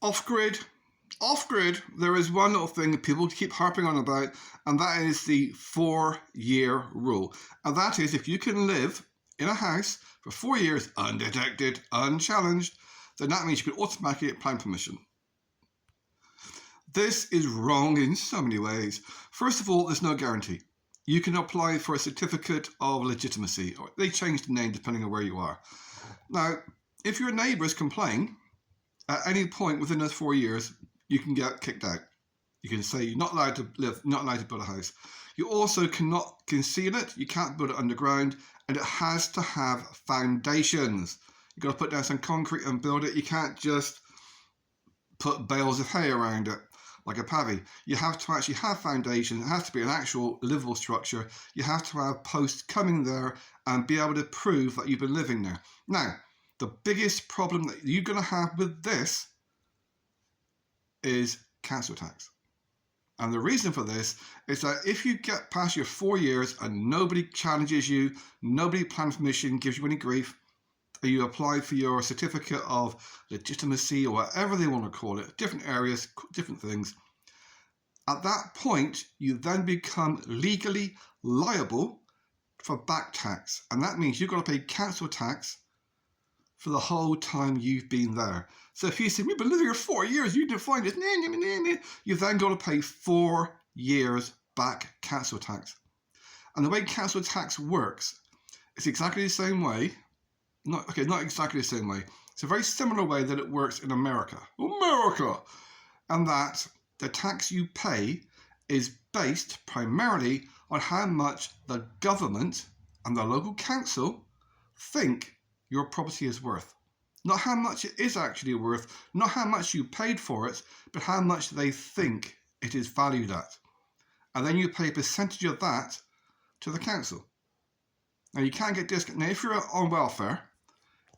Off-grid. Off-grid, there is one little thing that people keep harping on about, and that is the 4-year rule. And that is, if you can live in a house for 4 years undetected, unchallenged, then that means you can automatically get planning permission. This is wrong in so many ways. First of all, there's no guarantee. You can apply for a certificate of legitimacy, or they change the name depending on where you are. Now, if your neighbours complain, at any point within those 4 years, you can get kicked out. You can say you're not allowed to live, not allowed to build a house. You also cannot conceal it. You can't build it underground, and it has to have foundations. You've got to put down some concrete and build it. You can't just put bales of hay around it like a pavy. You have to actually have foundations. It has to be an actual livable structure. You have to have posts coming there and be able to prove that you've been living there. Now, the biggest problem that you're going to have with this is council tax. And the reason for this is that if you get past your 4 years and nobody challenges you, nobody plans permission, gives you any grief, and you apply for your certificate of legitimacy or whatever they want to call it, different areas, different things, at that point, you then become legally liable for back tax. And that means you've got to pay council tax for the whole time you've been there. So if you say, we've been living here 4 years, you didn't find it, you've then got to pay 4 years back council tax. And the way council tax works, it's exactly the same way, not exactly the same way. It's a very similar way that it works in America. And that the tax you pay is based primarily on how much the government and the local council think your property is worth. Not how much it is actually worth, not how much you paid for it, but how much they think it is valued at. And then you pay a percentage of that to the council. Now you can't get discount. Now if you're on welfare,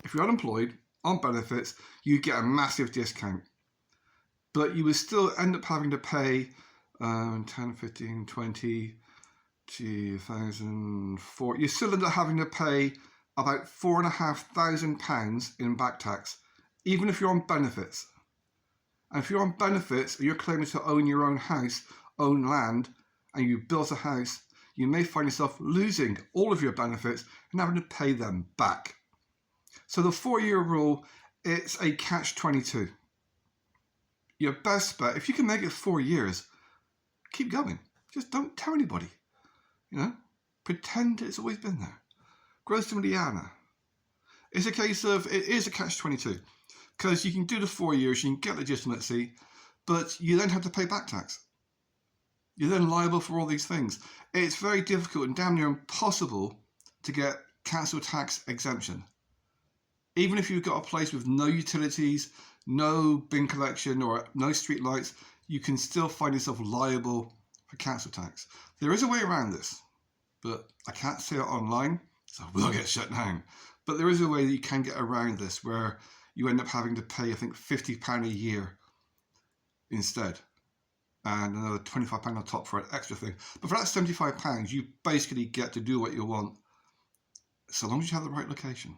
if you're unemployed, on benefits, you get a massive discount. But you would still end up having to pay 10, 15, 20, 2,000, 4. You still end up having to pay about £4,500 in back tax, even if you're on benefits. And if you're on benefits and you're claiming to own your own house, own land, and you built a house, you may find yourself losing all of your benefits and having to pay them back. So the 4-year rule, it's a catch-22. Your best bet, if you can make it 4 years, keep going. Just don't tell anybody. Pretend it's always been there. Grow some liana. It's a case of, it is a catch-22, because you can do the 4 years, you can get legitimacy, but you then have to pay back tax. You're then liable for all these things. It's very difficult and damn near impossible to get council tax exemption. Even if you've got a place with no utilities, no bin collection or no street lights, you can still find yourself liable for council tax. There is a way around this, but I can't say it online, so we'll get shut down. But there is a way that you can get around this where you end up having to pay, I think, £50 a year instead. And another £25 on top for an extra thing. But for that £75, you basically get to do what you want, so long as you have the right location.